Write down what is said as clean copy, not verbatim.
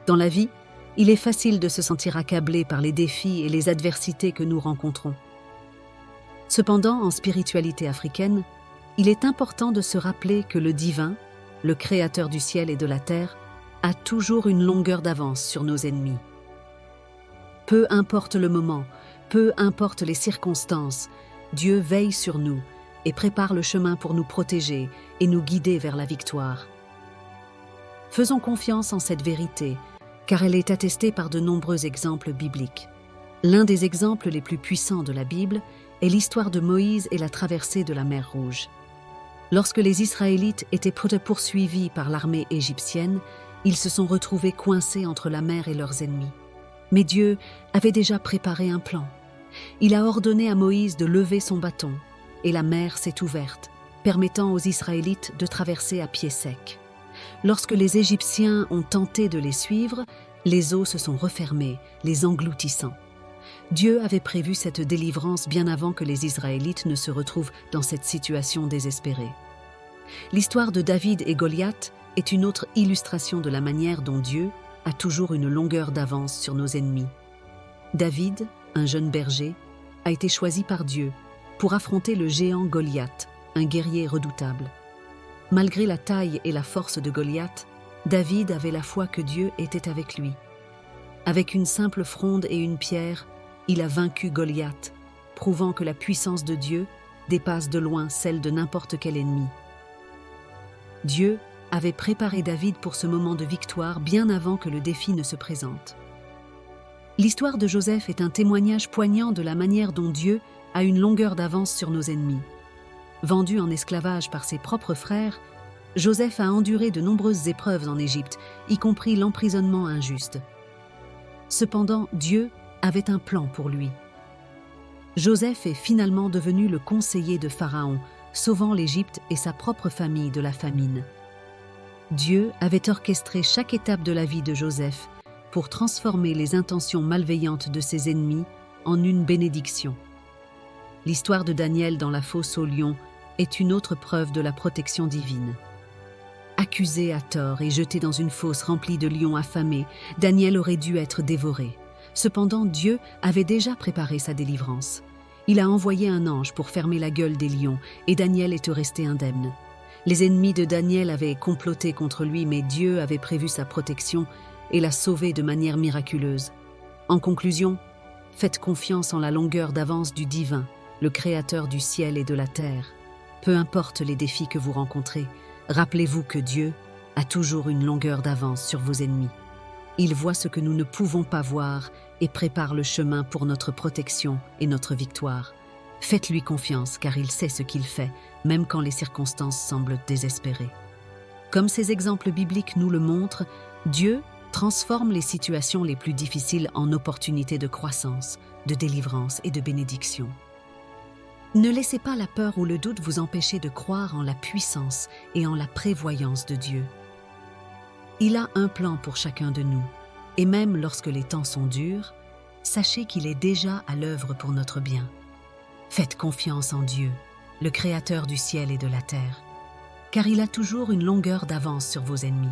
Dans la vie, il est facile de se sentir accablé par les défis et les adversités que nous rencontrons. Cependant, en spiritualité africaine, il est important de se rappeler que le divin, le créateur du ciel et de la terre, a toujours une longueur d'avance sur nos ennemis. Peu importe le moment, peu importe les circonstances, Dieu veille sur nous et prépare le chemin pour nous protéger et nous guider vers la victoire. Faisons confiance en cette vérité, car elle est attestée par de nombreux exemples bibliques. L'un des exemples les plus puissants de la Bible est l'histoire de Moïse et la traversée de la mer Rouge. Lorsque les Israélites étaient poursuivis par l'armée égyptienne, ils se sont retrouvés coincés entre la mer et leurs ennemis. Mais Dieu avait déjà préparé un plan. Il a ordonné à Moïse de lever son bâton, et la mer s'est ouverte, permettant aux Israélites de traverser à pied sec. Lorsque les Égyptiens ont tenté de les suivre, les eaux se sont refermées, les engloutissant. Dieu avait prévu cette délivrance bien avant que les Israélites ne se retrouvent dans cette situation désespérée. L'histoire de David et Goliath est une autre illustration de la manière dont Dieu a toujours une longueur d'avance sur nos ennemis. David, un jeune berger, a été choisi par Dieu pour affronter le géant Goliath, un guerrier redoutable. Malgré la taille et la force de Goliath, David avait la foi que Dieu était avec lui. Avec une simple fronde et une pierre, il a vaincu Goliath, prouvant que la puissance de Dieu dépasse de loin celle de n'importe quel ennemi. Dieu avait préparé David pour ce moment de victoire bien avant que le défi ne se présente. L'histoire de Joseph est un témoignage poignant de la manière dont Dieu a une longueur d'avance sur nos ennemis. Vendu en esclavage par ses propres frères, Joseph a enduré de nombreuses épreuves en Égypte, y compris l'emprisonnement injuste. Cependant, Dieu avait un plan pour lui. Joseph est finalement devenu le conseiller de Pharaon, sauvant l'Égypte et sa propre famille de la famine. Dieu avait orchestré chaque étape de la vie de Joseph pour transformer les intentions malveillantes de ses ennemis en une bénédiction. L'histoire de Daniel dans la fosse aux lions est une autre preuve de la protection divine. Accusé à tort et jeté dans une fosse remplie de lions affamés, Daniel aurait dû être dévoré. Cependant, Dieu avait déjà préparé sa délivrance. Il a envoyé un ange pour fermer la gueule des lions et Daniel était resté indemne. Les ennemis de Daniel avaient comploté contre lui, mais Dieu avait prévu sa protection et l'a sauvé de manière miraculeuse. En conclusion, faites confiance en la longueur d'avance du divin, le créateur du ciel et de la terre. Peu importe les défis que vous rencontrez, rappelez-vous que Dieu a toujours une longueur d'avance sur vos ennemis. Il voit ce que nous ne pouvons pas voir et prépare le chemin pour notre protection et notre victoire. Faites-lui confiance car il sait ce qu'il fait, même quand les circonstances semblent désespérées. Comme ces exemples bibliques nous le montrent, Dieu transforme les situations les plus difficiles en opportunités de croissance, de délivrance et de bénédiction. Ne laissez pas la peur ou le doute vous empêcher de croire en la puissance et en la prévoyance de Dieu. Il a un plan pour chacun de nous, et même lorsque les temps sont durs, sachez qu'il est déjà à l'œuvre pour notre bien. Faites confiance en Dieu, le Créateur du ciel et de la terre, car il a toujours une longueur d'avance sur vos ennemis.